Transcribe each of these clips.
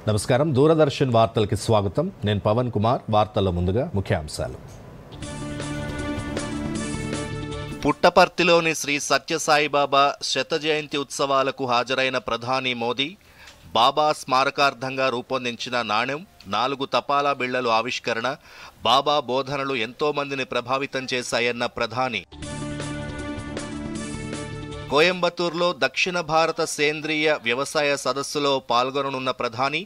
నమస్కారం దూరదర్శన్ వార్తలకి స్వాగతం నేను పవన్ కుమార్ వార్తల్లో ముందుగా ముఖ్యాంశాలు పుట్టపర్తిలోని శ్రీ సత్యసాయిబాబా శత జయంతి ఉత్సవాలకు హాజరైన ప్రధాని మోదీ బాబా స్మారకార్థంగా రూపొందించిన నాణెం 4 తపాలా బిళ్లలు ఆవిష్కరణ బాబా బోధనలు ఎంతో మందిని ప్రభావితం చేశాయన్న ప్రధాని కోయంబత్తూరులో దక్షిణ భారత సేంద్రియ వ్యవసాయ సదస్సులో పాల్గొననున్న ప్రధాని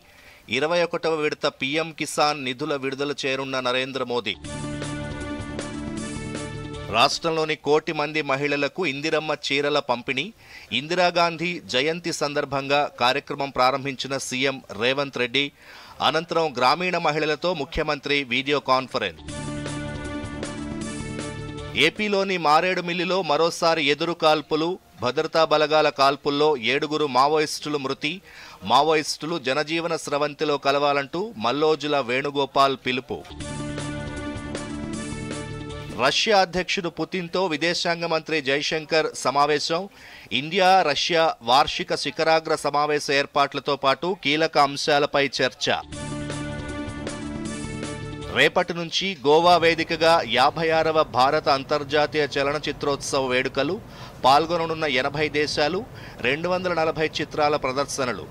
21వ విడత పీఎం కిసాన్ నిధుల విడుదల చేయనున్న నరేంద్ర మోదీ రాష్ట్రంలోని 1 కోటి మంది మహిళలకు ఇందిరమ్మ చీరల పంపిణీ ఇందిరాగాంధీ జయంతి సందర్భంగా కార్యక్రమం ప్రారంభించిన సీఎం రేవంత్ రెడ్డి అనంతరం గ్రామీణ మహిళలతో ముఖ్యమంత్రి వీడియో కాన్ఫరెన్స్ ఏపీలోని మారేడుమిల్లిలో మరోసారి ఎదురు కాల్పులు భద్రతా బలగాల కాల్పుల్లో 7 మావోయిస్టులు మృతి మావోయిస్టులు జనజీవన స్రవంతిలో కలవాలంటూ మల్లోజుల వేణుగోపాల్ పిలుపు రష్యా అధ్యక్షుడు పుతిన్తో విదేశాంగ మంత్రి జైశంకర్ సమావేశం ఇండియా రష్యా వార్షిక శిఖరాగ్ర సమావేశ ఏర్పాట్లతో పాటు కీలక అంశాలపై చర్చ రేపటి నుంచి గోవా వేదికగా 56వ భారత అంతర్జాతీయ చలనచిత్రోత్సవ వేడుకలు పాల్గొననున్న 80 దేశాలు 240 చిత్రాల ప్రదర్శనలు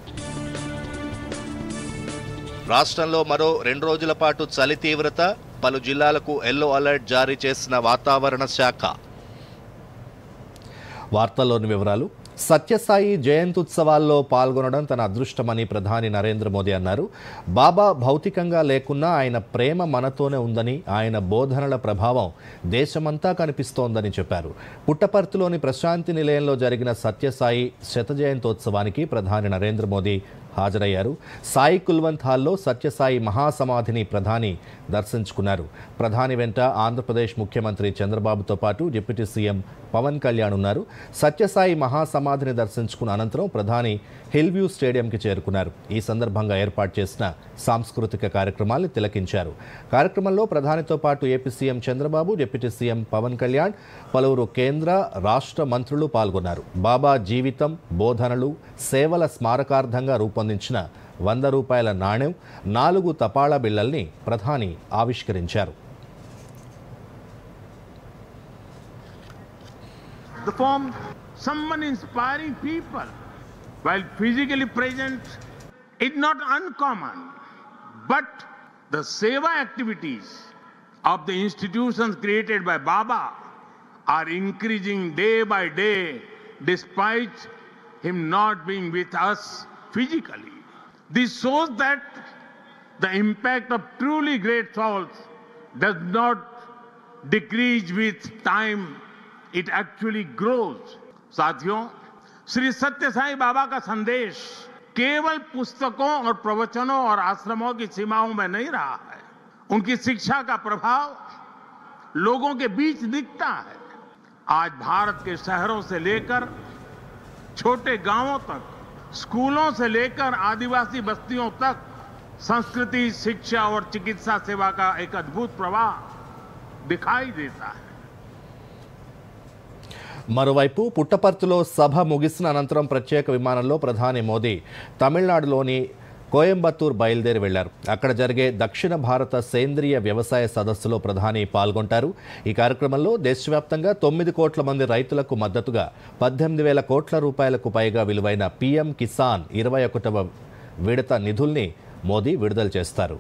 రాష్ట్రంలో మరో 2 రోజుల పాటు చలి తీవ్రత పలు జిల్లాలకు ఎల్లో అలర్ట్ జారీ చేసిన వాతావరణ శాఖ వార్తల్లోని వివరాలు సత్యసాయి జయంత్యుత్సవాల్లో పాల్గొనడం తన అదృష్టమని ప్రధాని నరేంద్ర మోదీ అన్నారు బాబా భౌతికంగా లేకున్నా ఆయన ప్రేమ మనతోనే ఉందని ఆయన బోధనల ప్రభావం దేశమంతా కనిపిస్తోందని చెప్పారు పుట్టపర్తిలోని ప్రశాంతి నిలయంలో జరిగిన సత్యసాయి శత జయంతోత్సవానికి ప్రధాని నరేంద్ర మోదీ హాజరయ్యారు సాయి కుల్వంత్ హాల్లో సత్యసాయి మహాసమాధిని ప్రధాని దర్శించుకున్నారు ప్రధాని వెంట ఆంధ్రప్రదేశ్ ముఖ్యమంత్రి చంద్రబాబుతో పాటు డిప్యూటీ సీఎం పవన్ కళ్యాణ్ ఉన్నారు సత్యసాయి మహాసమాధిని దర్శించుకున్న అనంతరం ప్రధాని హిల్ వ్యూ స్టేడియంకి చేరుకున్నారు ఈ సందర్భంగా ఏర్పాటు చేసిన సాంస్కృతిక కార్యక్రమాల్ని తిలకించారు కార్యక్రమంలో ప్రధానితో పాటు AP CM Chandrababu deputy CM Pawan Kalyan పలువురు కేంద్ర రాష్ట్ర మంత్రులు పాల్గొన్నారు బాబా జీవితం బోధనలు సేవల స్మారకార్థంగా రూపొందించిన 100 రూపాయల నాణెం 4 తపాళా బిళ్లల్ని ప్రధాని ఆవిష్కరించారు The form someone inspiring people while physically present is not uncommon, but the seva activities of the institutions created by Baba are increasing day by day despite him not being with us physically. This shows that the impact of truly great souls does not decrease with time, it actually grows. साथियों, श्री सत्य साई बाबा का संदेश केवल पुस्तकों और प्रवचनों और आश्रमों की सीमाओं में नहीं रहा है उनकी शिक्षा का प्रभाव लोगों के बीच दिखता है आज भारत के शहरों से लेकर छोटे गांवों तक स्कूलों से लेकर आदिवासी बस्तियों तक संस्कृति शिक्षा और चिकित्सा सेवा का एक अद्भुत प्रवाह दिखाई देता है మరోవైపు పుట్టపర్తిలో సభ ముగిసిన అనంతరం ప్రత్యేక విమానంలో ప్రధాని మోదీ తమిళనాడులోని కోయంబత్తూర్ బయలుదేరి వెళ్లారు అక్కడ జరిగే దక్షిణ భారత సేంద్రియ వ్యవసాయ సదస్సులో ప్రధాని పాల్గొంటారు ఈ కార్యక్రమంలో దేశవ్యాప్తంగా 9 కోట్ల మంది రైతులకు మద్దతుగా 18,000 కోట్ల రూపాయలకు పైగా విలువైన పీఎం కిసాన్ 21వ విడత నిధుల్ని మోదీ విడుదల చేస్తారు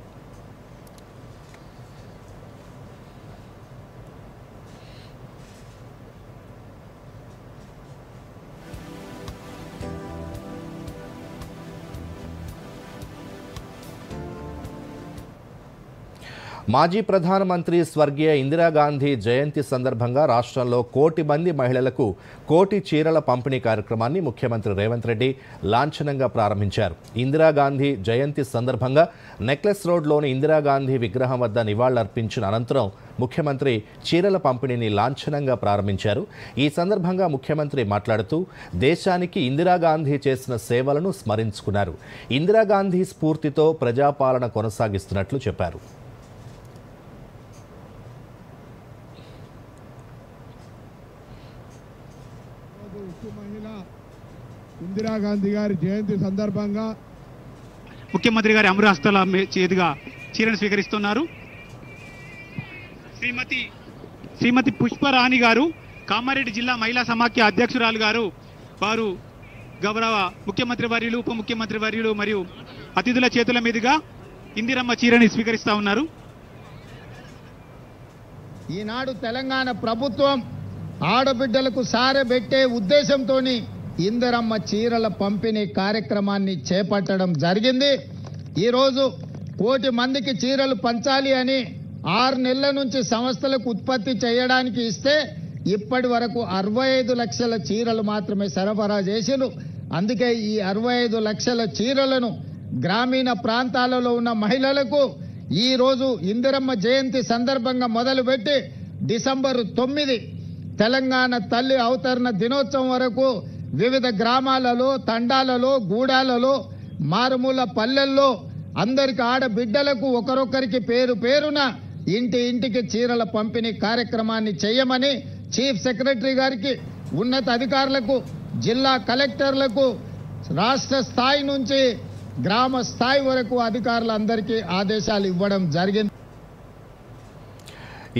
మాజీ ప్రధానమంత్రి స్వర్గీయ ఇందిరాగాంధీ జయంతి సందర్భంగా రాష్ట్రంలో 1 కోటి మంది మహిళలకు 1 కోటి చీరల పంపిణీ కార్యక్రమాన్ని ముఖ్యమంత్రి రేవంత్ రెడ్డి లాంఛనంగా ప్రారంభించారు ఇందిరాగాంధీ జయంతి సందర్భంగా నెక్లెస్ రోడ్లోని ఇందిరాగాంధీ విగ్రహం వద్ద నివాళులర్పించిన అనంతరం ముఖ్యమంత్రి చీరల పంపిణీని లాంఛనంగా ప్రారంభించారు ఈ సందర్భంగా ముఖ్యమంత్రి మాట్లాడుతూ దేశానికి ఇందిరాగాంధీ చేసిన సేవలను స్మరించుకున్నారు ఇందిరాగాంధీ స్ఫూర్తితో ప్రజాపాలన కొనసాగిస్తున్నట్లు చెప్పారు మహిళ ఇందిరాగాంధీ గారి జయంతి సందర్భంగా ముఖ్యమంత్రి గారి అమరహస్తాల చేతిగా చీరను స్వీకరిస్తున్నారు. శ్రీమతి పుష్పరాణి గారు కామారెడ్డి జిల్లా మహిళా సమాఖ్య అధ్యక్షురాలు గారు, వారు గౌరవ ముఖ్యమంత్రి వర్యులు, ఉప ముఖ్యమంత్రి వర్యులు మరియు అతిథుల చేతుల మీదుగా ఇందిరమ్మ చీరని స్వీకరిస్తా ఉన్నారు. ఈనాడు తెలంగాణ ప్రభుత్వం ఆడబిడ్డలకు సారెబెట్టే ఉద్దేశంతో ఇందిరమ్మ చీరల పంపిణీ కార్యక్రమాన్ని చేపట్టడం జరిగింది. ఈరోజు 1 కోటి మందికి చీరలు పంచాలి అని 6 నెలల నుంచి సంస్థలకు ఉత్పత్తి చేయడానికి ఇస్తే ఇప్పటి వరకు 65 లక్షల చీరలు మాత్రమే సరఫరా చేసిరు. అందుకే ఈ 65 లక్షల చీరలను గ్రామీణ ప్రాంతాలలో ఉన్న మహిళలకు ఈ రోజు ఇందిరమ్మ జయంతి సందర్భంగా మొదలుపెట్టి డిసెంబర్ 9 తెలంగాణ తల్లి అవతరణ దినోత్సవం వరకు వివిధ గ్రామాలలో, తండాలలో, గూడాలలో, మారుమూల పల్లెల్లో అందరికి ఆడబిడ్డలకు ఒకరొకరికి పేరు పేరున ఇంటికి చీరల పంపిణీ కార్యక్రమాన్ని చేయమని చీఫ్ సెక్రటరీ గారికి, ఉన్నత అధికారులకు, జిల్లా కలెక్టర్లకు, రాష్ట్ర స్థాయి నుంచి గ్రామ స్థాయి వరకు అధికారులందరికీ ఆదేశాలు ఇవ్వడం జరిగింది.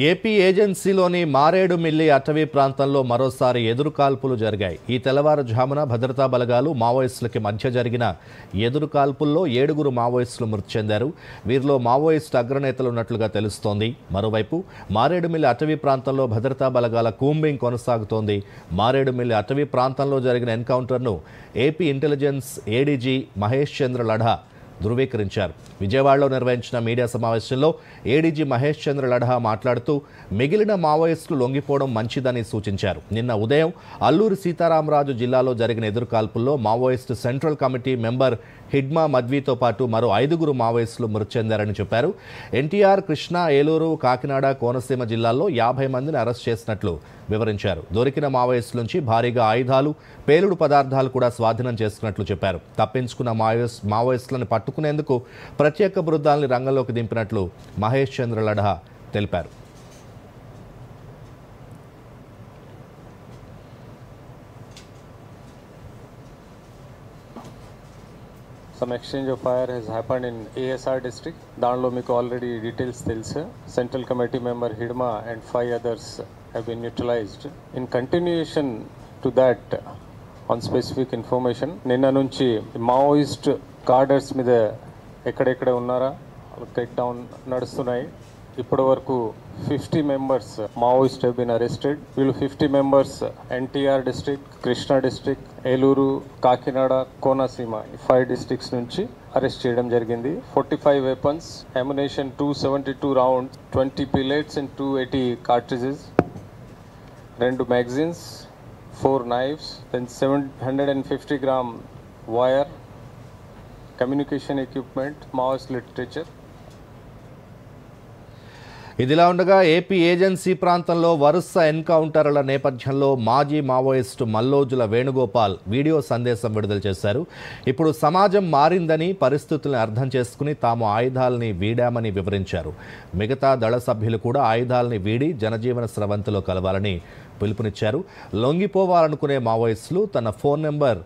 ఏపీ ఏజెన్సీలోని మారేడుమిల్లి అటవీ ప్రాంతంలో మరోసారి ఎదురుకాల్పులు జరిగాయి. ఈ తెల్లవారుజామున భద్రతా బలగాలు మావోయిస్టులకి మధ్య జరిగిన ఎదురుకాల్పుల్లో 7 మావోయిస్టులు మృతి చెందారు. వీరిలో మావోయిస్టు అగ్రనేతలు ఉన్నట్లుగా తెలుస్తోంది. మరోవైపు మారేడుమిల్లి అటవీ ప్రాంతంలో భద్రతా బలగాల కూంబింగ్ కొనసాగుతోంది. మారేడుమిల్లి అటవీ ప్రాంతంలో జరిగిన ఎన్కౌంటర్ను ఏపీ ఇంటెలిజెన్స్ ఏడీజీ మహేష్ చంద్ర లఢా ధృవీకరించారు. విజయవాడలో నిర్వహించిన మీడియా సమావేశంలో ఏడీజీ మహేష్ చంద్ర లఢా మాట్లాడుతూ మిగిలిన మావోయిస్టులు లొంగిపోవడం మంచిదని సూచించారు. నిన్న ఉదయం అల్లూరి సీతారామరాజు జిల్లాలో జరిగిన ఎదురుకాల్పుల్లో Maoist central committee member Hidma మద్వీతో పాటు మరో 5 మావోయిస్టులు మృతి చెందారని చెప్పారు. ఎన్టీఆర్, కృష్ణా, ఏలూరు, కాకినాడ, కోనసీమ జిల్లాల్లో 50 మందిని అరెస్ట్ చేసినట్లు వివరించారు. దొరికిన మావోయిస్టుల నుంచి భారీగా ఆయుధాలు, పేలుడు పదార్థాలు కూడా స్వాధీనం చేసుకున్నట్లు చెప్పారు. తప్పించుకున్న మావోయిస్టులను పట్టుకునేందుకు ప్రత్యేక బృందాలని రంగంలోకి దింపినట్లు మహేష్ చంద్ర లఢా తెలిపారు. Some exchange of fire has happened in ASR district. Danlo meeku already details telusu. Central committee member Hidma and 5 others have been neutralized. In continuation to that, on specific information, ninna nunchi Maoist cadres మీద ఎక్కడెక్కడ ఉన్నారా take down నడుస్తున్నాయి. ఇప్పటి వరకు 50 members Maoist have been arrested. వీళ్ళు 50 members NTR district, Krishna district, Eluru, Kakinada, Konaseema 5 districts నుంచి arrest చేయడం జరిగింది. 45 weapons, ammunition 272 rounds, 20 pellets and 280 cartridges, 2 magazines, 4 knives, then 750 gram wire, communication equipment, Maoist literature. ఇదిలా ఉండగా ఏపీ ఏజెన్సీ ప్రాంతంలో వరుస ఎన్కౌంటర్ల నేపథ్యంలో మాజీ మావోయిస్టు మల్లోజుల వేణుగోపాల్ వీడియో సందేశం విడుదల చేశారు. ఇప్పుడు సమాజం మారిందని, పరిస్థితులను అర్థం చేసుకుని తాము ఆయుధాలని వీడామని వివరించారు. మిగతా దళ సభ్యులు కూడా ఆయుధాలని వీడి జనజీవన స్రవంతిలో కలవాలని పిలుపునిచ్చారు. లొంగిపోవాలనుకునే మావోయిస్టులు తన ఫోన్ నెంబర్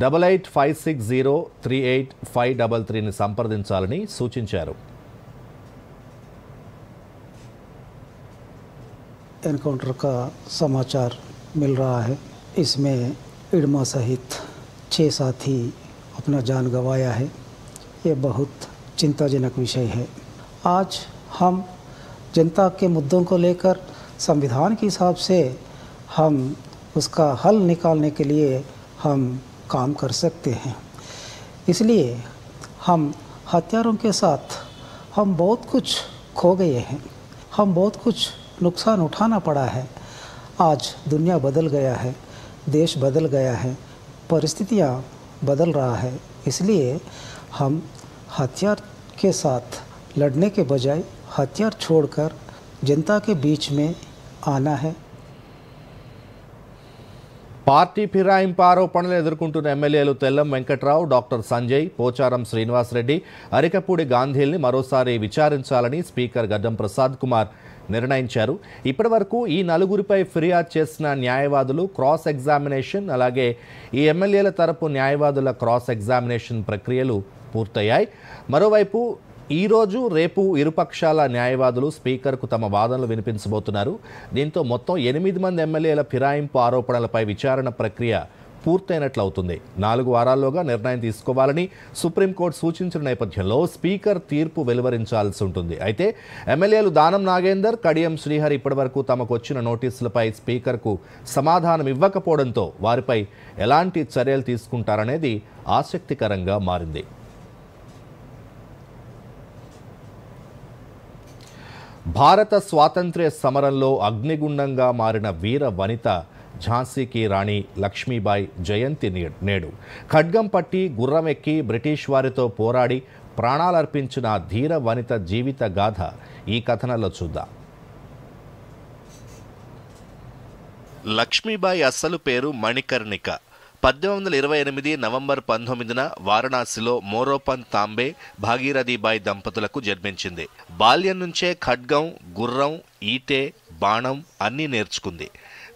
8856038533ని సంప్రదించాలని సూచించారు. एनकाउंटर का समाचार मिल रहा है. इसमें इडमा सहित 6 साथी अपना जान गंवाया है. ये बहुत चिंताजनक विषय है. आज हम जनता के मुद्दों को लेकर संविधान के हिसाब से हम उसका हल निकालने के लिए हम काम कर सकते हैं. इसलिए हम हथियारों के साथ हम बहुत कुछ खो गए हैं. हम बहुत कुछ नुकसान उठाना पड़ा है. आज दुनिया बदल गया है, देश बदल गया है, परिस्थितियाँ बदल रहा है. इसलिए हम हथियार के साथ लड़ने के बजाय हथियार छोड़कर जनता के बीच में आना है. పార్టీ ఫిరాయింపు ఆరోపణలు ఎదుర్కొంటున్న ఎమ్మెల్యేలు తెల్లం వెంకట్రావు, డాక్టర్ సంజయ్, పోచారం శ్రీనివాసరెడ్డి, అరికపూడి గాంధీల్ని మరోసారి విచారించాలని స్పీకర్ గడ్డం ప్రసాద్ కుమార్ నిర్ణయించారు. ఇప్పటి వరకు ఈ 4గురిపై ఫిర్యాదు చేసిన న్యాయవాదులు క్రాస్ ఎగ్జామినేషన్, అలాగే ఈ ఎమ్మెల్యేల తరపు న్యాయవాదుల క్రాస్ ఎగ్జామినేషన్ ప్రక్రియలు పూర్తయ్యాయి. మరోవైపు ఈరోజు రేపు ఇరుపక్షాల న్యాయవాదులు స్పీకర్కు తమ వాదనలు వినిపించబోతున్నారు. దీంతో మొత్తం 8 మంది ఎమ్మెల్యేల ఫిరాయింపు ఆరోపణలపై విచారణ ప్రక్రియ పూర్తయినట్లవుతుంది. 4 వారాల్లోగా నిర్ణయం తీసుకోవాలని సుప్రీంకోర్టు సూచించిన నేపథ్యంలో స్పీకర్ తీర్పు వెలువరించాల్సి ఉంటుంది. అయితే ఎమ్మెల్యేలు దానం నాగేందర్, కడియం శ్రీహరి ఇప్పటివరకు తమకు వచ్చిన నోటీసులపై స్పీకర్కు సమాధానం ఇవ్వకపోవడంతో వారిపై ఎలాంటి చర్యలు తీసుకుంటారనేది ఆసక్తికరంగా మారింది. భారత స్వాతంత్ర్య సమరంలో అగ్నిగుండంగా మారిన వీర వనిత ఝాన్సీకి రాణి లక్ష్మీబాయి జయంతి నేడు. ఖడ్గం పట్టి గుర్రం ఎక్కి బ్రిటిష్ వారితో పోరాడి ప్రాణాలర్పించిన ధీర వనిత జీవిత గాథ ఈ కథనంలో చూద్దాం. లక్ష్మీబాయి అసలు పేరు మణికర్ణిక. 1828 నవంబర్ 19న వారణాసిలో మోరోపంత్ తాంబే, భాగీరథీబాయి దంపతులకు జన్మించింది. బాల్యం నుంచే ఖడ్గం, గుర్రం, ఈటె, బాణం అన్నీ నేర్చుకుంది.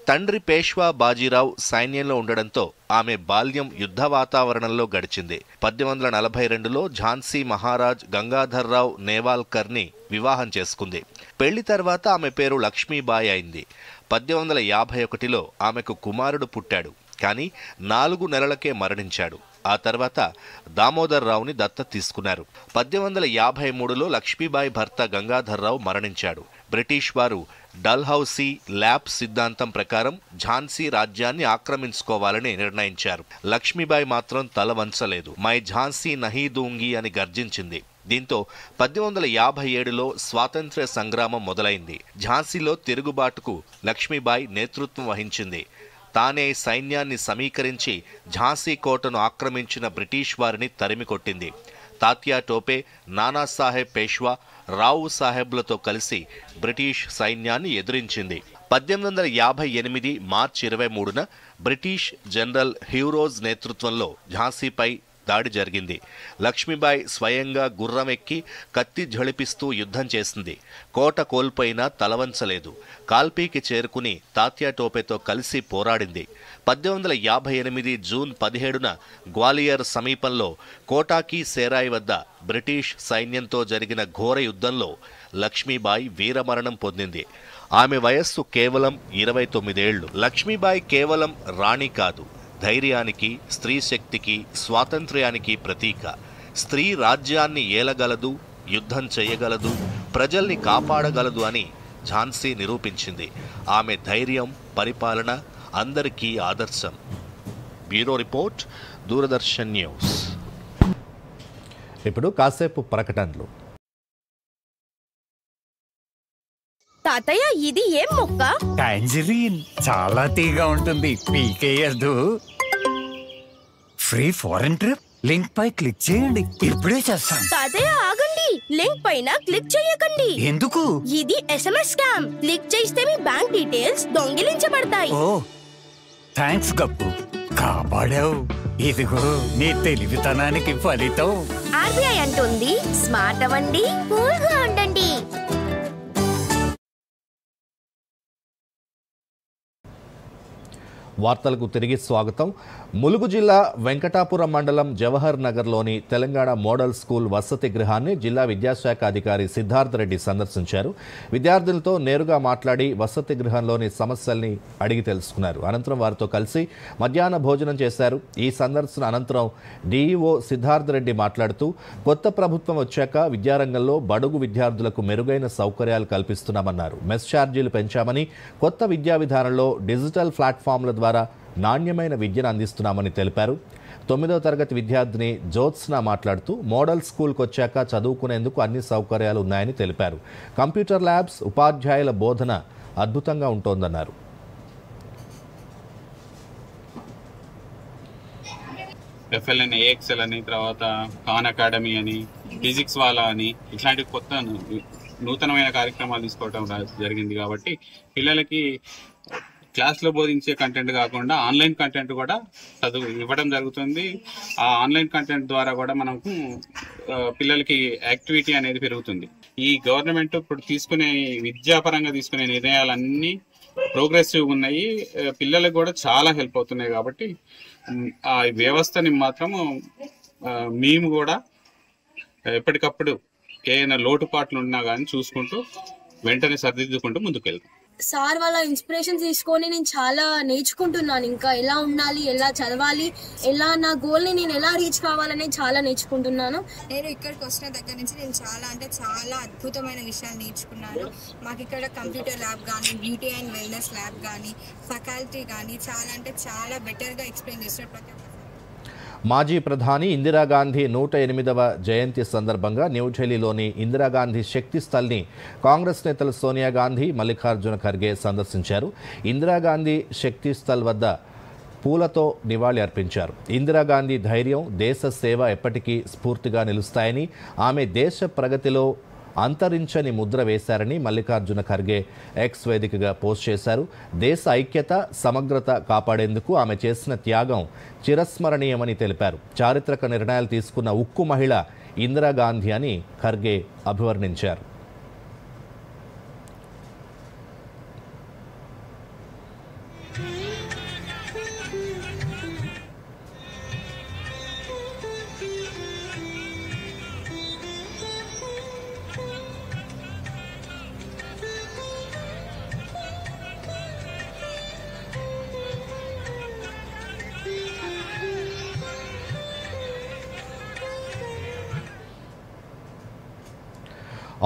తండ్రి పేష్వా బాజీరావు సైన్యంలో ఉండడంతో ఆమె బాల్యం యుద్ధ వాతావరణంలో గడిచింది. 1842లో ఝాన్సీ మహారాజ్ గంగాధర్రావు నేవాల్కర్ని వివాహం చేసుకుంది. పెళ్లి తర్వాత ఆమె పేరు లక్ష్మీబాయి అయింది. 1851లో ఆమెకు కుమారుడు పుట్టాడు. కానీ 4 నెలలకే మరణించాడు. ఆ తర్వాత దామోదర్రావుని దత్తత తీసుకున్నారు. 1853లో లక్ష్మీబాయి భర్త గంగాధర్రావు మరణించాడు. బ్రిటిష్ వారు డల్హౌసీ ల్యాబ్ సిద్ధాంతం ప్రకారం ఝాన్సీ రాజ్యాన్ని ఆక్రమించుకోవాలని నిర్ణయించారు. లక్ష్మీబాయి మాత్రం తల వంచలేదు. మై ఝాన్సీ నహీ దూంగి అని గర్జించింది. దీంతో 1857లో స్వాతంత్ర్య సంగ్రామం మొదలైంది. ఝాన్సీలో తిరుగుబాటుకు లక్ష్మీబాయి నేతృత్వం వహించింది. తానే సైన్యాన్ని సమీకరించి ఝాన్సీ కోటను ఆక్రమించిన బ్రిటిష్ వారిని తరిమికొట్టింది. తాత్యా టోపే, నానాసాహెబ్ పేష్వా, రావు సాహెబ్లతో కలిసి బ్రిటిష్ సైన్యాన్ని ఎదిరించింది. 1858 మార్చి 23న బ్రిటిష్ జనరల్ హ్యూరోజ్ నేతృత్వంలో ఝాన్సీపై దాడి జరిగింది. లక్ష్మీబాయి స్వయంగా గుర్రం ఎక్కి కత్తి ఝళిపిస్తూ యుద్ధం చేసింది. కోట కోల్పోయినా తలవంచలేదు. కాల్పీకి చేరుకుని తాత్యా టోపేతో కలిసి పోరాడింది. 1858 జూన్ 17న గ్వాలియర్ సమీపంలో కోటాకి సేరాయ్ వద్ద బ్రిటిష్ సైన్యంతో జరిగిన ఘోర యుద్ధంలో లక్ష్మీబాయి వీరమరణం పొందింది. ఆమె వయస్సు కేవలం 29 ఏళ్లు. లక్ష్మీబాయి కేవలం రాణి కాదు, ధైర్యానికి, స్త్రీ శక్తికి, స్వాతంత్ర్యానికి ప్రతీక. స్త్రీ రాజ్యాన్ని ఏలగలదు, యుద్ధం చేయగలదు, ప్రజల్ని కాపాడగలదు అని ఝాన్సీ నిరూపించింది. ఆమె ధైర్యం, పరిపాలన అందరికీ ఆదర్శం. Bureau report, Doordarshan news. ఇప్పుడు కాసేపు ప్రకటనలు. తాతయ్య, ఇది ఏం మొక్క? టాంజరీన్. చాలా తీగా ఉంటుంది, పీకేయద్దు. ఫ్రీ ఫారెన్ ట్రిప్ లింక్ పై క్లిక్ చేయండి. ఇప్పుడే చేస్తాను. తాతయ్య ఆగండి, లింక్ పైన క్లిక్ చేయకండి. ఎందుకు? ఇది SMS స్కామ్. క్లిక్ చేస్తే మీ బ్యాంక్ డీటెయిల్స్ దొంగిలించబడతాయి. ఓ థ్యాంక్స్ గప్పు, కాపాడావు. ఇదిగో నీ తెలివితనానికి ఫలితం. RBI అంటుంది, స్మార్ట్ అవ్వండి, కూల్ గా ఉండండి. వార్తలకు తిరిగి స్వాగతం. ములుగు జిల్లా వెంకటాపురం మండలం జవహర్ నగర్లోని తెలంగాణ మోడల్ స్కూల్ వసతి గృహాన్ని జిల్లా విద్యాశాఖ అధికారి సిద్ధార్థ రెడ్డి సందర్శించారు. విద్యార్థులతో నేరుగా మాట్లాడి వసతి గృహంలోని సమస్యల్ని అడిగి తెలుసుకున్నారు. అనంతరం వారితో కలిసి మధ్యాహ్న భోజనం చేశారు. ఈ సందర్శన అనంతరం DEO సిద్ధార్థ రెడ్డి మాట్లాడుతూ, కొత్త ప్రభుత్వం వచ్చాక విద్యారంగంలో బడుగు విద్యార్థులకు మెరుగైన సౌకర్యాలు కల్పిస్తున్నామన్నారు. మెస్ ఛార్జీలు పెంచామని, కొత్త విద్యా విధానంలో డిజిటల్ ప్లాట్ఫామ్ల ద్వారా నాణ్యమైన విద్యను అందిస్తున్నామని తెలిపారు. 9వ తరగతి విద్యార్థిని జ్యోత్స్న మాట్లాడుతూ, మోడల్ స్కూల్కి వచ్చాక చదువుకునేందుకు అన్ని సౌకర్యాలు ఉన్నాయని తెలిపారు. కంప్యూటర్ ల్యాబ్స్, ఉపాధ్యాయుల బోధన అద్భుతంగా ఉంటోందన్నారు. FLN AXL అని, తర్వాత ఖాన్ అకాడమీ అని, ఫిజిక్స్ వాలా అని, ఇట్లాంటి కొత్త నూతనమైన కార్యక్రమాలు తీసుకోవడం జరిగింది. కాబట్టి పిల్లలకి క్లాస్లో బోధించే కంటెంట్ కాకుండా ఆన్లైన్ కంటెంట్ కూడా చదువు ఇవ్వడం జరుగుతుంది. ఆ ఆన్లైన్ కంటెంట్ ద్వారా కూడా మనకు పిల్లలకి యాక్టివిటీ అనేది పెరుగుతుంది. ఈ గవర్నమెంట్ ఇప్పుడు తీసుకునే విద్యాపరంగా తీసుకునే నిర్ణయాలన్నీ ప్రోగ్రెసివ్ ఉన్నాయి, పిల్లలకు కూడా చాలా హెల్ప్ అవుతున్నాయి. కాబట్టి ఆ వ్యవస్థని మాత్రము మేము కూడా ఎప్పటికప్పుడు ఏమైనా లోటుపాట్లు ఉన్నా కానీ చూసుకుంటూ వెంటనే సరిదిద్దుకుంటూ ముందుకు వెళ్తాం. సార్ వాళ్ళ ఇన్స్పిరేషన్ తీసుకొని నేను చాలా నేర్చుకుంటున్నాను. ఇంకా ఎలా ఉండాలి, ఎలా చదవాలి, ఎలా నా గోల్ని నేను ఎలా రీచ్ కావాలని చాలా నేర్చుకుంటున్నాను. నేను ఇక్కడికి వచ్చిన దగ్గర నుంచి నేను చాలా అద్భుతమైన విషయాలు నేర్చుకున్నాను. మాకు ఇక్కడ కంప్యూటర్ ల్యాబ్ కానీ, బ్యూటీ అండ్ వెల్నెస్ ల్యాబ్ కానీ, ఫ్యాకల్టీ కానీ చాలా బెటర్గా ఎక్స్ప్లెయిన్ చేస్తారు ప్రతి ఒక్కరు. మాజీ ప్రధాని ఇందిరాగాంధీ 108వ జయంతి సందర్భంగా న్యూఢిల్లీలోని ఇందిరాగాంధీ శక్తి స్థల్ని కాంగ్రెస్ నేతలు సోనియా గాంధీ, మల్లికార్జున ఖర్గే సందర్శించారు. ఇందిరాగాంధీ శక్తి స్థల్ వద్ద పూలతో నివాళి అర్పించారు. ఇందిరాగాంధీ ధైర్యం, దేశ సేవ ఎప్పటికీ స్ఫూర్తిగా నిలుస్తాయని, ఆమె దేశ ప్రగతిలో అంతరించని ముద్ర వేశారని మల్లికార్జున ఖర్గే ఎక్స్ వేదికగా పోస్ట్ చేశారు. దేశ ఐక్యత, సమగ్రత కాపాడేందుకు ఆమె చేసిన త్యాగం చిరస్మరణీయమని తెలిపారు. చారిత్రక నిర్ణయాలు తీసుకున్న ఉక్కు మహిళ ఇందిరాగాంధీ అని ఖర్గే అభివర్ణించారు.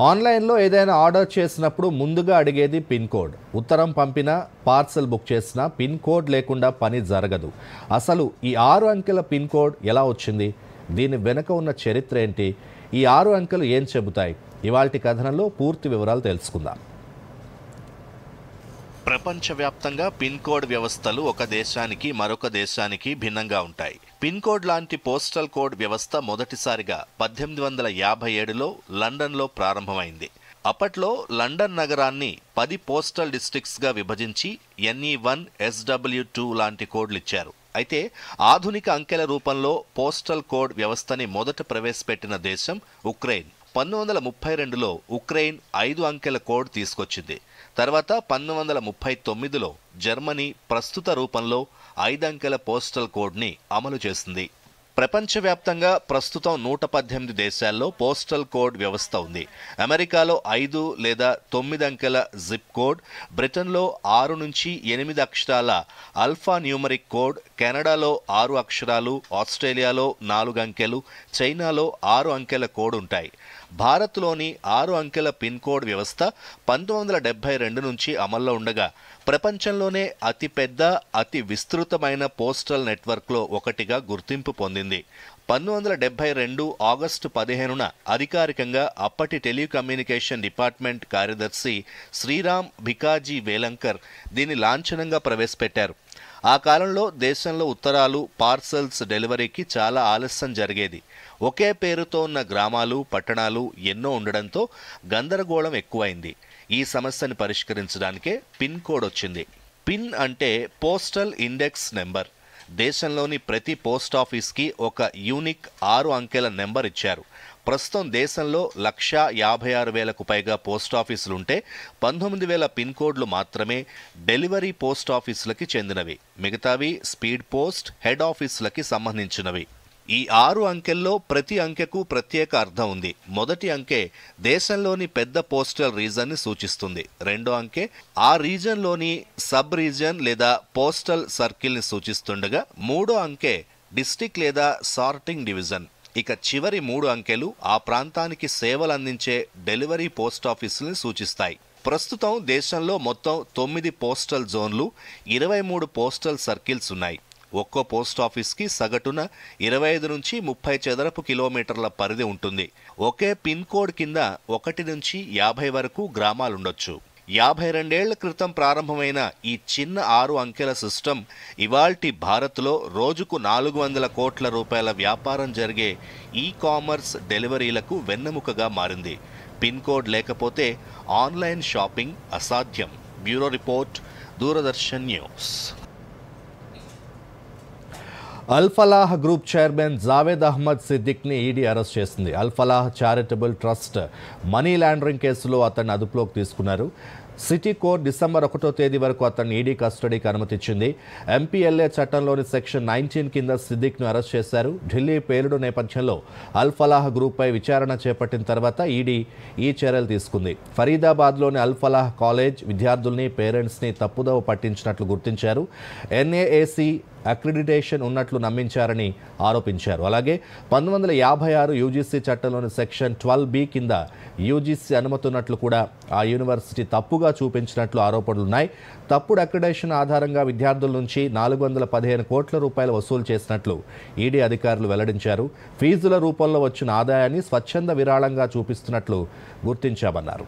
ఆన్లైన్లో ఏదైనా ఆర్డర్ చేసినప్పుడు ముందుగా అడిగేది పిన్ కోడ్. ఉత్తరం పంపినా, పార్సల్ బుక్ చేసినా పిన్ కోడ్ లేకుండా పని జరగదు. అసలు ఈ 6 అంకెల పిన్ కోడ్ ఎలా వచ్చింది? దీని వెనుక ఉన్న చరిత్ర ఏంటి? ఈ 6 అంకెలు ఏం చెబుతాయి? ఇవాల్టి కథనంలో పూర్తి వివరాలు తెలుసుకుందాం. ప్రపంచవ్యాప్తంగా పిన్ కోడ్ వ్యవస్థలు ఒక దేశానికి మరొక దేశానికి భిన్నంగా ఉంటాయి. పిన్ కోడ్ లాంటి పోస్టల్ కోడ్ వ్యవస్థ మొదటిసారిగా 1857లో లండన్లో ప్రారంభమైంది. అప్పట్లో లండన్ నగరాన్ని 10 పోస్టల్ డిస్ట్రిక్ట్స్గా విభజించి NE1, SW2 లాంటి కోడ్లు ఇచ్చారు. అయితే ఆధునిక అంకెల రూపంలో పోస్టల్ కోడ్ వ్యవస్థని మొదట ప్రవేశపెట్టిన దేశం ఉక్రెయిన్. 1932లో ఉక్రెయిన్ 5 అంకెల కోడ్ తీసుకొచ్చింది. తర్వాత 1939లో జర్మనీ ప్రస్తుత రూపంలో 5 అంకెల పోస్టల్ కోడ్ని అమలు చేసింది. ప్రపంచవ్యాప్తంగా ప్రస్తుతం 118 దేశాల్లో పోస్టల్ కోడ్ వ్యవస్థ ఉంది. అమెరికాలో 5 లేదా 9 అంకెల జిప్ కోడ్, బ్రిటన్లో 6 నుంచి 8 అక్షరాల ఆల్ఫా న్యూమరిక్ కోడ్, కెనడాలో 6 అక్షరాలు, ఆస్ట్రేలియాలో 4 అంకెలు, చైనాలో 6 అంకెల కోడ్ ఉంటాయి. భారత్లోని 6 అంకెల పిన్ కోడ్ వ్యవస్థ 1972 నుంచి అమల్లో ఉండగా ప్రపంచంలోనే అతిపెద్ద, అతి విస్తృతమైన పోస్టల్ నెట్వర్క్లో ఒకటిగా గుర్తింపు పొందింది. 1972 ఆగస్టు 15న అధికారికంగా అప్పటి టెలికమ్యూనికేషన్ డిపార్ట్మెంట్ కార్యదర్శి శ్రీరామ్ భికాజీ వేలంకర్ దీన్ని లాంఛనంగా ప్రవేశపెట్టారు. ఆ కాలంలో దేశంలో ఉత్తరాలు, పార్సల్స్ డెలివరీకి చాలా ఆలస్యం జరిగేది. ఒకే పేరుతో ఉన్న గ్రామాలు, పట్టణాలు ఎన్నో ఉండడంతో గందరగోళం ఎక్కువైంది. ఈ సమస్యను పరిష్కరించడానికే పిన్ కోడ్ వచ్చింది. పిన్ అంటే పోస్టల్ ఇండెక్స్ నెంబర్. దేశంలోని ప్రతి పోస్ట్ ఆఫీస్కి ఒక యూనిక్ 6 అంకెల నెంబర్ ఇచ్చారు. ప్రస్తుతం దేశంలో 156,000కు పైగా పోస్ట్ ఆఫీసులుంటే 19,000 పిన్ కోడ్లు మాత్రమే డెలివరీ పోస్ట్ ఆఫీసులకి చెందినవి. మిగతావి స్పీడ్ పోస్ట్, హెడ్ ఆఫీసులకి సంబంధించినవి. ఈ 6 అంకెల్లో ప్రతి అంకెకు ప్రత్యేక అర్థం ఉంది. మొదటి అంకె దేశంలోని పెద్ద పోస్టల్ రీజన్ని సూచిస్తుంది. రెండో అంకె ఆ రీజన్లోని సబ్ రీజన్ లేదా పోస్టల్ సర్కిల్ని సూచిస్తుండగా మూడో అంకె డిస్ట్రిక్ట్ లేదా సార్టింగ్ డివిజన్. ఇక చివరి 3 అంకెలు ఆ ప్రాంతానికి సేవలు అందించే డెలివరీ పోస్ట్ ఆఫీసుల్ని సూచిస్తాయి. ప్రస్తుతం దేశంలో మొత్తం 9 పోస్టల్ జోన్లు, 23 పోస్టల్ సర్కిల్స్ ఉన్నాయి. ఒక్కో పోస్ట్ ఆఫీస్కి సగటున 25 నుంచి 30 చదరపు కిలోమీటర్ల పరిధి ఉంటుంది. ఒకే పిన్ కోడ్ కింద 1 నుంచి 50 వరకు గ్రామాలుండొచ్చు. 52 ఏళ్ల క్రితం ప్రారంభమైన ఈ చిన్న 6 అంకెల సిస్టమ్ ఇవాల్టి భారత్లో రోజుకు 400 కోట్ల రూపాయల వ్యాపారం జరిగే ఈ-కామర్స్ డెలివరీలకు వెన్నెముకగా మారింది. పిన్ కోడ్ లేకపోతే ఆన్లైన్ షాపింగ్ అసాధ్యం. Bureau report, Doordarshan news. Al-Falah group chairman Javed Ahmed సిద్దిక్ని ఈడీ అరెస్ట్ చేసింది. Al-Falah charitable trust money laundering కేసులో అతన్ని అదుపులోకి తీసుకున్నారు. సిటీ కోర్టు డిసెంబర్ 1వ తేదీ వరకు అతన్ని ఈడీ కస్టడీకి అనుమతిచ్చింది. ఎంపీఎల్ఏ చట్టంలోని సెక్షన్ 19 కింద సిద్దిక్ను అరెస్ట్ చేశారు. ఢిల్లీ పేలుడు నేపథ్యంలో అల్ ఫలాహ్ గ్రూప్పై విచారణ చేపట్టిన తర్వాత ఈడీ ఈ చర్యలు తీసుకుంది. ఫరీదాబాద్లోని అల్ ఫలాహ్ కాలేజ్ విద్యార్థుల్ని, పేరెంట్స్ని తప్పుదోవ పట్టించినట్లు గుర్తించారు. NAAC అక్రిడిటేషన్ ఉన్నట్లు నమ్మించారని ఆరోపించారు. అలాగే 1956 యూజీసీ చట్టంలోని సెక్షన్ 12B కింద యూజీసీ అనుమతున్నట్లు కూడా ఆ యూనివర్సిటీ తప్పుగా చూపించినట్లు ఆరోపణలున్నాయి. తప్పుడు అక్రిడేషన్ ఆధారంగా విద్యార్థుల నుంచి 415 కోట్ల రూపాయలు వసూలు చేసినట్లు ఈడీ అధికారులు వెల్లడించారు. ఫీజుల రూపంలో వచ్చిన ఆదాయాన్ని స్వచ్ఛంద విరాళంగా చూపిస్తున్నట్లు గుర్తించామన్నారు.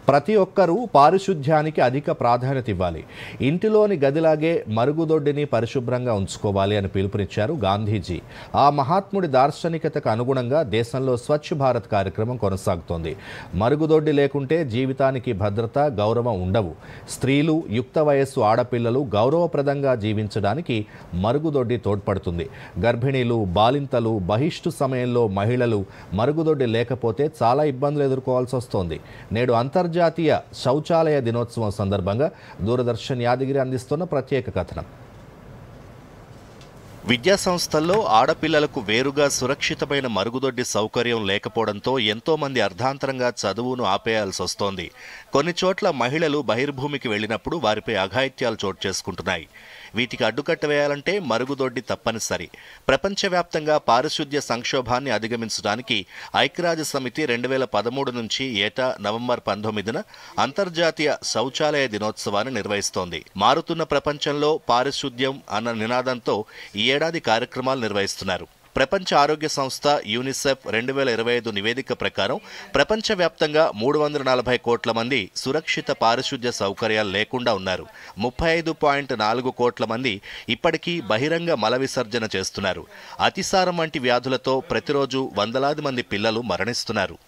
ప్రతి ఒక్కరూ పారిశుధ్యానికి అధిక ప్రాధాన్యత ఇవ్వాలి. ఇంటిలోని గదిలాగే మరుగుదొడ్డిని పరిశుభ్రంగా ఉంచుకోవాలి అని పిలుపునిచ్చారు గాంధీజీ. ఆ మహాత్ముడి దార్శనికతకు అనుగుణంగా దేశంలో స్వచ్ఛ భారత్ కార్యక్రమం కొనసాగుతోంది. మరుగుదొడ్డి లేకుంటే జీవితానికి భద్రత, గౌరవం ఉండవు. స్త్రీలు, యుక్త వయస్సు ఆడపిల్లలు గౌరవప్రదంగా జీవించడానికి మరుగుదొడ్డి తోడ్పడుతుంది. గర్భిణీలు, బాలింతలు, బహిష్టు సమయంలో మహిళలు మరుగుదొడ్డి లేకపోతే చాలా ఇబ్బందులు ఎదుర్కోవాల్సి వస్తోంది. నేడు అంతర్జాతీయ శౌచాలయ దినోత్సవం సందర్భంగా దూరదర్శన్ యాదగిరి అందిస్తున్న ప్రత్యేక కథనం. విద్యా సంస్థల్లో ఆడపిల్లలకు వేరుగా సురక్షితమైన మరుగుదొడ్డి సౌకర్యం లేకపోవడంతో ఎంతో మంది అర్ధాంతరంగా చదువును ఆపేయాల్సి వస్తోంది. కొన్ని చోట్ల మహిళలు బహిర్భూమికి వెళ్లినప్పుడు వారిపై అఘాయిత్యాలు చోటు చేసుకుంటున్నాయి. వీటికి అడ్డుకట్ట వేయాలంటే మరుగుదొడ్డి తప్పనిసరి. ప్రపంచవ్యాప్తంగా పారిశుద్ధ్య సంక్షోభాన్ని అధిగమించడానికి ఐక్యరాజ్య సమితి 2013 నుంచి ఏటా నవంబర్ 19న అంతర్జాతీయ శౌచాలయ దినోత్సవాన్ని నిర్వహిస్తోంది. మారుతున్న ప్రపంచంలో పారిశుద్ధ్యం అన్న నినాదంతో ఈ ఏడాది కార్యక్రమాలు నిర్వహిస్తున్నారు. ప్రపంచ ఆరోగ్య సంస్థ యూనిసెఫ్ 2025 నివేదిక ప్రకారం ప్రపంచవ్యాప్తంగా 340 కోట్ల మంది సురక్షిత పారిశుద్ధ్య సౌకర్యాలు లేకుండా ఉన్నారు. 35.4 కోట్ల మంది ఇప్పటికీ బహిరంగ మల విసర్జన చేస్తున్నారు. అతిసారం వంటి వ్యాధులతో ప్రతిరోజు వందలాది మంది పిల్లలు మరణిస్తున్నారు.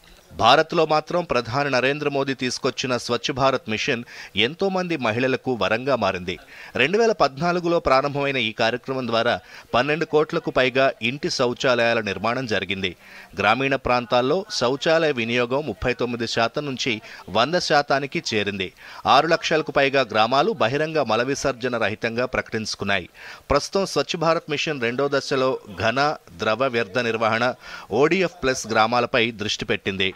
భారత్లో మాత్రం ప్రధాని నరేంద్ర మోదీ తీసుకొచ్చిన స్వచ్ఛ భారత్ మిషన్ ఎంతో మంది మహిళలకు వరంగా మారింది. 2014లో ప్రారంభమైన ఈ కార్యక్రమం ద్వారా 12 కోట్లకు పైగా ఇంటి శౌచాలయాల నిర్మాణం జరిగింది. గ్రామీణ ప్రాంతాల్లో శౌచాలయ వినియోగం 39% నుంచి 100%కి చేరింది. 6 లక్షలకు పైగా గ్రామాలు బహిరంగ మల విసర్జన రహితంగా ప్రకటించుకున్నాయి. ప్రస్తుతం స్వచ్ఛ భారత్ మిషన్ 2వ దశలో ఘన, ద్రవ వ్యర్థ నిర్వహణ ODF+ గ్రామాలపై దృష్టి పెట్టింది.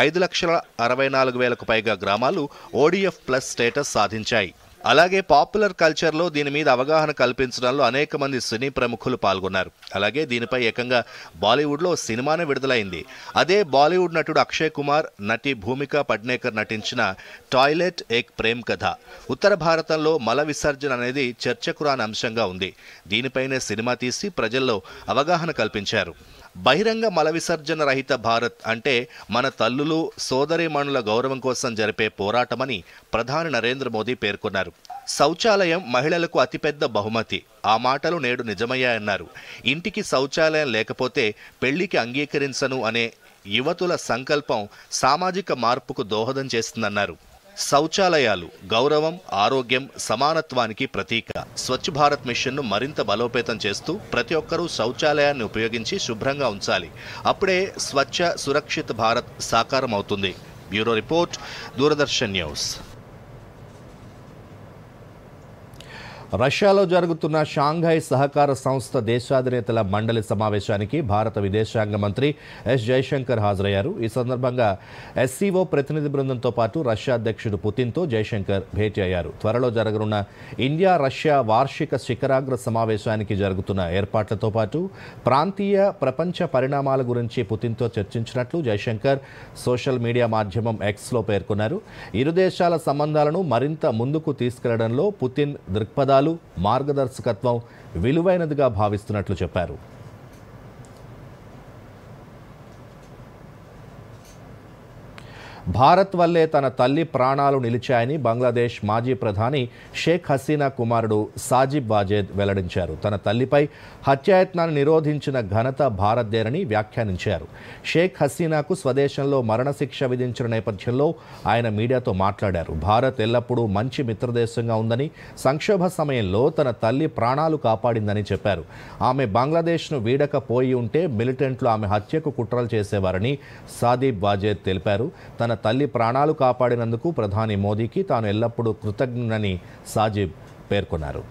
5,64,000కు పైగా గ్రామాలు ODF+ స్టేటస్ సాధించాయి. అలాగే పాపులర్ కల్చర్లో దీని మీద అవగాహన కల్పించడంలో అనేక మంది సినీ ప్రముఖులు పాల్గొన్నారు. అలాగే దీనిపై ఏకంగా బాలీవుడ్లో సినిమానే విడుదలైంది. అదే బాలీవుడ్ నటుడు అక్షయ్ కుమార్, నటి భూమికా పడ్నేకర్ నటించిన టాయిలెట్ ఏక్ ప్రేమ్ కథ. ఉత్తర భారతంలో మల విసర్జన అనేది చర్చకు రాని అంశంగా ఉంది. దీనిపైనే సినిమా తీసి ప్రజల్లో అవగాహన కల్పించారు. బహిరంగ మల విసర్జన రహిత భారత్ అంటే మన తల్లులు, సోదరీమణుల గౌరవం కోసం జరిపే పోరాటమని ప్రధాని నరేంద్ర మోదీ పేర్కొన్నారు. శౌచాలయం మహిళలకు అతిపెద్ద బహుమతి. ఆ మాటలు నేడు నిజమయ్యాయన్నారు. ఇంటికి శౌచాలయం లేకపోతే పెళ్లికి అంగీకరించను అనే యువతుల సంకల్పం సామాజిక మార్పుకు దోహదం చేస్తుందన్నారు. శౌచాలయాలు గౌరవం, ఆరోగ్యం, సమానత్వానికి ప్రతీక. స్వచ్ఛ భారత్ మిషన్ను మరింత బలోపేతం చేస్తూ ప్రతి ఒక్కరూ శౌచాలయాన్ని ఉపయోగించి శుభ్రంగా ఉంచాలి. అప్పుడే స్వచ్ఛ సురక్షిత భారత్ సాకారం అవుతుంది. Bureau report, Doordarshan news. రష్యాలో జరుగుతున్న షాంఘై సహకార సంస్థ దేశాధినేతల మండలి సమావేశానికి భారత విదేశాంగ మంత్రి ఎస్ జయశంకర్ హాజరయ్యారు. ఈ సందర్భంగా SCO ప్రతినిధి బృందంతో పాటు రష్యా అధ్యక్షుడు పుతిన్తో జయశంకర్ భేటీ అయ్యారు. త్వరలో జరగనున్న ఇండియా రష్యా వార్షిక శిఖరాగ్ర సమావేశానికి జరుగుతున్న ఏర్పాట్లతో పాటు ప్రాంతీయ, ప్రపంచ పరిణామాల గురించి పుతిన్తో చర్చించినట్లు జయశంకర్ సోషల్ మీడియా మాధ్యమం Xలో పేర్కొన్నారు. ఇరు దేశాల సంబంధాలను మరింత ముందుకు తీసుకెళ్లడంలో పుతిన్ దృక్పథాలు, మార్గదర్శకత్వం విలువైనదిగా భావిస్తున్నట్లు చెప్పారు. భారత్ వల్లే తన తల్లి ప్రాణాలు నిలిచాయని బంగ్లాదేశ్ మాజీ ప్రధాని షేక్ హసీనా కుమారుడు సాజిబ్ వాజేద్ వెల్లడించారు. తన తల్లిపై హత్యాయత్నాన్ని నిరోధించిన ఘనత భారత్దేనని వ్యాఖ్యానించారు. షేక్ హసీనాకు స్వదేశంలో మరణశిక్ష విధించిన నేపథ్యంలో ఆయన మీడియాతో మాట్లాడారు. భారత్ ఎల్లప్పుడూ మంచి మిత్రదేశంగా ఉందని, సంక్షోభ సమయంలో తన తల్లి ప్రాణాలు కాపాడిందని చెప్పారు. ఆమె బంగ్లాదేశ్ను వీడకపోయి ఉంటే మిలిటెంట్లు ఆమె హత్యకు కుట్రలు చేసేవారని సాజిబ్ వాజేద్ తెలిపారు. తన తల్లి ప్రాణాలు కాపాడినందుకు ప్రధాని మోదీకి తాను ఎల్లప్పుడూ కృతజ్ఞునని సాజిబ్ పేర్కొన్నారు.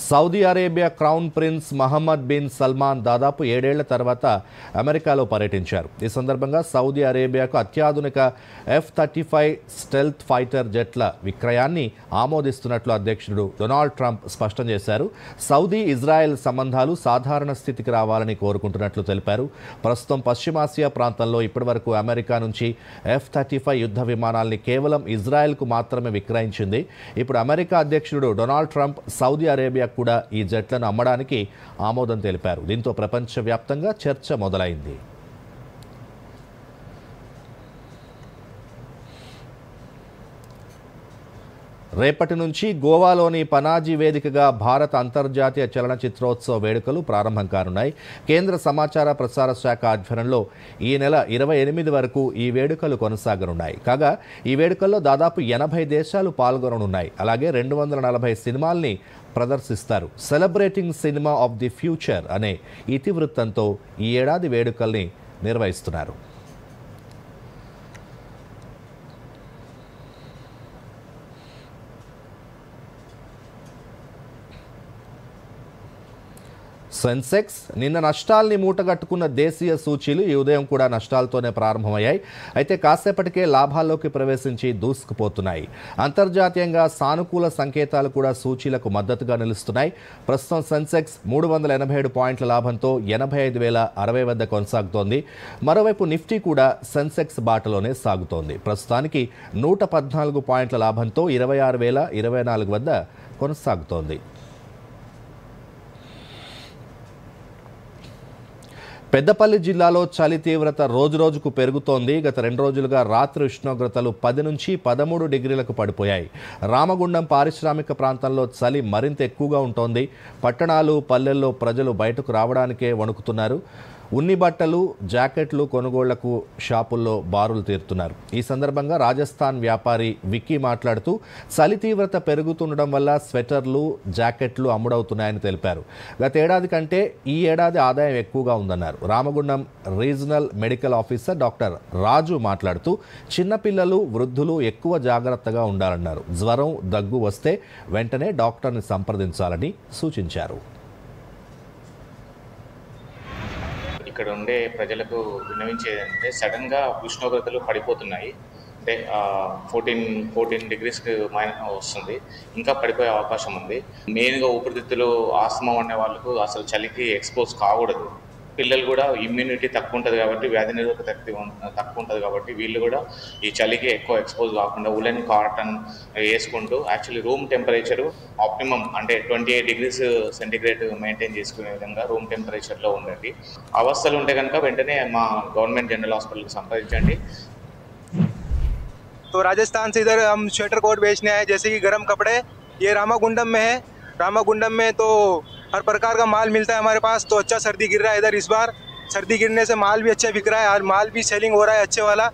Saudi Arabia crown prince Mohammed bin Salman దాదాపు 7 ఏళ్ల తర్వాత అమెరికాలో పర్యటించారు. ఈ సందర్భంగా సౌదీ అరేబియాకు అత్యాధునిక F-35 స్టెల్త్ ఫైటర్ జెట్ల విక్రయాన్ని ఆమోదిస్తున్నట్లు అధ్యక్షుడు డొనాల్డ్ ట్రంప్ స్పష్టం చేశారు. సౌదీ ఇజ్రాయెల్ సంబంధాలు సాధారణ స్థితికి రావాలని కోరుకుంటున్నట్లు తెలిపారు. ప్రస్తుతం పశ్చిమాసియా ప్రాంతంలో ఇప్పటివరకు అమెరికా నుంచి F-35 యుద్ధ విమానాల్ని కేవలం ఇజ్రాయెల్కు మాత్రమే విక్రయించింది. ఇప్పుడు అమెరికా అధ్యక్షుడు డొనాల్డ్ ట్రంప్ సౌదీ అరేబియా కూడా ఈ జట్లను అమ్మడానికి ఆమోదం తెలిపారు. దీంతో ప్రపంచవ్యాప్తంగా చర్చ మొదలైంది. రేపటి నుంచి గోవాలోని పనాజీ వేదికగా భారత అంతర్జాతీయ చలనచిత్రోత్సవ వేడుకలు ప్రారంభం కానున్నాయి. కేంద్ర సమాచార ప్రసార శాఖ ఆధ్వర్యంలో ఈ నెల 28 వరకు ఈ వేడుకలు కొనసాగనున్నాయి. కాగా ఈ వేడుకల్లో దాదాపు 80 దేశాలు పాల్గొననున్నాయి. అలాగే 240 సినిమాల్ని ప్రదర్శిస్తారు. Celebrating cinema of the future అనే ఇతివృత్తంతో ఈ ఏడాది వేడుకల్ని నిర్వహిస్తున్నారు. సెన్సెక్స్ నిన్న నష్టాల్ని మూటగట్టుకున్న దేశీయ సూచీలు ఈ ఉదయం కూడా నష్టాలతోనే ప్రారంభమయ్యాయి. అయితే కాసేపటికే లాభాల్లోకి ప్రవేశించి దూసుకుపోతున్నాయి. అంతర్జాతీయంగా సానుకూల సంకేతాలు కూడా సూచీలకు మద్దతుగా నిలుస్తున్నాయి. ప్రస్తుతం సెన్సెక్స్ 387 పాయింట్ల లాభంతో 85,060 వద్ద కొనసాగుతోంది. మరోవైపు నిఫ్టీ కూడా సెన్సెక్స్ బాటలోనే సాగుతోంది. ప్రస్తుతానికి 114 పాయింట్ల లాభంతో 26,024 వద్ద కొనసాగుతోంది. పెద్దపల్లి జిల్లాలో చలి తీవ్రత రోజురోజుకు పెరుగుతోంది. గత 2 రోజులుగా రాత్రి ఉష్ణోగ్రతలు 10 నుంచి 13 డిగ్రీలకు పడిపోయాయి. రామగుండం పారిశ్రామిక ప్రాంతంలో చలి మరింత ఎక్కువగా ఉంటోంది. పట్టణాలు, పల్లెల్లో ప్రజలు బయటకు రావడానికే వణుకుతున్నారు. ఉన్ని బట్టలు, జాకెట్లు కొనుగోళ్లకు షాపుల్లో బారులు తీరుతున్నారు. ఈ సందర్భంగా రాజస్థాన్ వ్యాపారి విక్కీ మాట్లాడుతూ చలి తీవ్రత పెరుగుతుండడం వల్ల స్వెటర్లు, జాకెట్లు అమ్ముడవుతున్నాయని తెలిపారు. గత ఏడాది కంటే ఈ ఏడాది ఆదాయం ఎక్కువగా ఉందన్నారు. Ramagundam regional medical officer doctor Raju మాట్లాడుతూ చిన్నపిల్లలు, వృద్ధులు ఎక్కువ జాగ్రత్తగా ఉండాలన్నారు. జ్వరం, దగ్గు వస్తే వెంటనే డాక్టర్ని సంప్రదించాలని సూచించారు. ఇక్కడ ఉండే ప్రజలకు విన్నవించేదంటే సడన్గా ఉష్ణోగ్రతలు పడిపోతున్నాయి. అంటే 14 డిగ్రీస్కి వస్తుంది. ఇంకా పడిపోయే అవకాశం ఉంది. మెయిన్గా ఊపిరితిత్తులు, ఆస్తమా ఉండే వాళ్ళకు అసలు చలికి ఎక్స్పోజ్ కాకూడదు. పిల్లలు కూడా ఇమ్యూనిటీ తక్కువ ఉంటుంది కాబట్టి, వ్యాధి నిరోధక తక్కువ ఉంటుంది కాబట్టి వీళ్ళు కూడా ఈ చలికి ఎక్కువ ఎక్స్పోజ్ కాకుండా ఉలెన్ కాటన్ వేసుకుంటూ యాక్చువల్లీ రూమ్ టెంపరేచరు ఆప్టిమం అంటే 28 డిగ్రీస్ సెంటిగ్రేడ్ మెయింటైన్ చేసుకునే విధంగా రూమ్ టెంపరేచర్లో ఉండండి. అవస్థలు ఉంటే కనుక వెంటనే మా గవర్నమెంట్ జనరల్ హాస్పిటల్కి సంప్రదించండి. तो राजस्थान से इधर हम स्वेटर कोट बेचने आए, जैसे कि गर्म कपड़े, ये रामागुंडम में है। रामागुंडम में तो हर प्रकार का माल मिलता है हमारे पास। तो अच्छा सर्दी गिर रहा है इधर इस बार। सर्दी गिरने से माल भी अच्छा बिक रहा है और माल भी सेलिंग हो रहा है अच्छे वाला।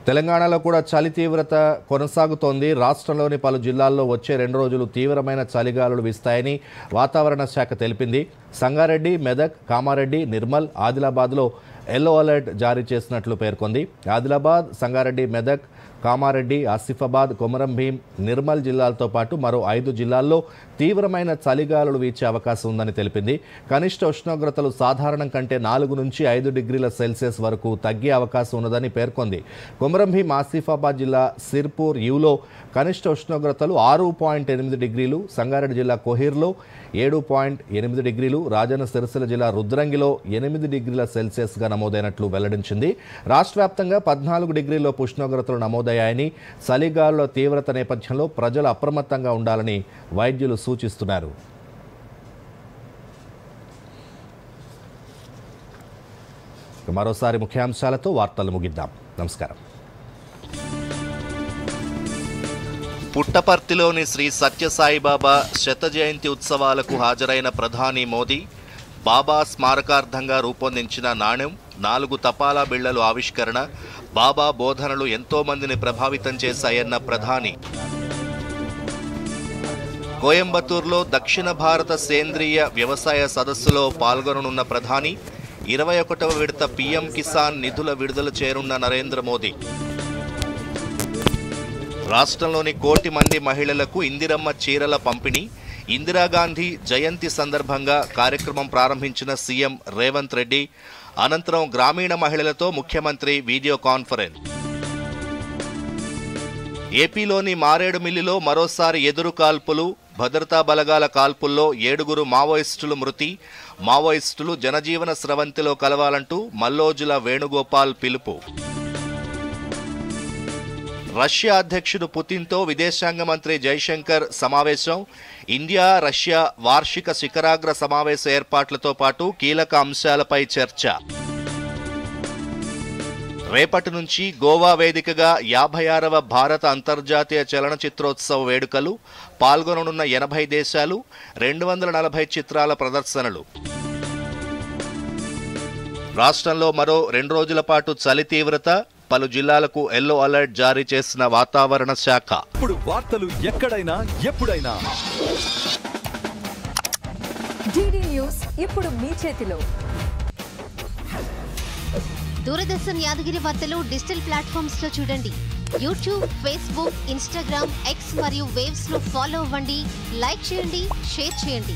తెలంగాణలో కూడా చలి తీవ్రత కొనసాగుతోంది. రాష్ట్రంలోని పలు జిల్లాల్లో వచ్చే 2 రోజులు తీవ్రమైన చలిగాలులు వీస్తాయని వాతావరణ శాఖ తెలిపింది. సంగారెడ్డి, మెదక్, కామారెడ్డి, నిర్మల్, ఆదిలాబాద్లో ఎల్లో అలర్ట్ జారీ చేసినట్లు పేర్కొంది. ఆదిలాబాద్, సంగారెడ్డి, మెదక్, కామారెడ్డి, ఆసిఫాబాద్, కొమరం భీం, నిర్మల్ జిల్లాలతో పాటు మరో 5 జిల్లాల్లో తీవ్రమైన చలిగాలులు వీచే అవకాశం ఉందని తెలిపింది. కనిష్ట ఉష్ణోగ్రతలు సాధారణం కంటే 4 నుంచి 5 డిగ్రీల సెల్సియస్ వరకు తగ్గే అవకాశం ఉన్నదని పేర్కొంది. కొమరం భీం, ఆసిఫాబాద్ జిల్లా సిర్పూర్ యూలో కనిష్ట ఉష్ణోగ్రతలు 6.8 డిగ్రీలు, సంగారెడ్డి జిల్లా కోహిర్లో 7.8 డిగ్రీలు, రాజన్న సిరిసిల్ల జిల్లా రుద్రంగిలో 8 డిగ్రీల సెల్సియస్గా నమోదైనట్లు వెల్లడించింది. రాష్ట్ర వ్యాప్తంగా 14 డిగ్రీల ఉష్ణోగ్రతలు నమోదయ్యాయని, చలిగాలుల తీవ్రత నేపథ్యంలో ప్రజలు అప్రమత్తంగా ఉండాలని వైద్యులు సూచిస్తున్నారు. మరోసారి ముఖ్యాంశాలతో వార్తలు ముగిద్దాం. నమస్కారం. పుట్టపర్తిలోని శ్రీ సత్యసాయిబాబా శత జయంతి ఉత్సవాలకు హాజరైన ప్రధాని మోదీ బాబా స్మారకార్థంగా రూపొందించిన నాణెం, 4 తపాలా బిళ్లలు ఆవిష్కరణ, బాబా బోధనలు ఎంతో మందిని ప్రభావితం చేశాయన్న ప్రధాని. కోయంబత్తూరులో దక్షిణ భారత సేంద్రియ వ్యవసాయ సదస్సులో పాల్గొననున్న ప్రధాని. 21వ విడత పీఎం కిసాన్ నిధుల విడుదల చేయనున్న నరేంద్ర మోదీ. రాష్ట్రంలోని 1 కోటి మంది మహిళలకు ఇందిరమ్మ చీరల పంపిణీ. ఇందిరాగాంధీ జయంతి సందర్భంగా కార్యక్రమం ప్రారంభించిన సీఎం రేవంత్ రెడ్డి. అనంతరం గ్రామీణ మహిళలతో ముఖ్యమంత్రి వీడియో కాన్ఫరెన్స్. ఏపీలోని మారేడుమిల్లిలో మరోసారి ఎదురు కాల్పులు. భద్రతా బలగాల కాల్పుల్లో 7 మావోయిస్టులు మృతి. మావోయిస్టులు జనజీవన స్రవంతిలో కలవాలంటూ మల్లోజుల వేణుగోపాల్ పిలుపు. రష్యా అధ్యక్షుడు పుతిన్తో విదేశాంగ మంత్రి జైశంకర్ సమావేశం. ఇండియా రష్యా వార్షిక శిఖరాగ్ర సమావేశ ఏర్పాట్లతో పాటు కీలక అంశాలపై చర్చ. రేపటి నుంచి గోవా వేదికగా 56వ భారత అంతర్జాతీయ చలనచిత్రోత్సవ వేడుకలు. పాల్గొననున్న 80 దేశాలు, 240 చిత్రాల ప్రదర్శనలు. రాష్ట్రంలో మరో 2 రోజుల పాటు చలి తీవ్రత. పలు జిల్లాలకు ఎల్లో అలర్ట్ జారీ చేసిన వాతావరణ శాఖ. ఇప్పుడు వార్తలు ఎక్కడైనా ఎప్పుడైనా డిడి న్యూస్ ఇప్పుడు మీ చేతిలో. దూరదర్శన్ యాదగిరి వార్తలు డిజిటల్ ప్లాట్ఫామ్స్ లో చూడండి. యూట్యూబ్, ఫేస్బుక్, ఇన్స్టాగ్రామ్, ఎక్స్ మరియు వేవ్స్ లో ఫాలో అవ్వండి, లైక్ చేయండి, షేర్ చేయండి.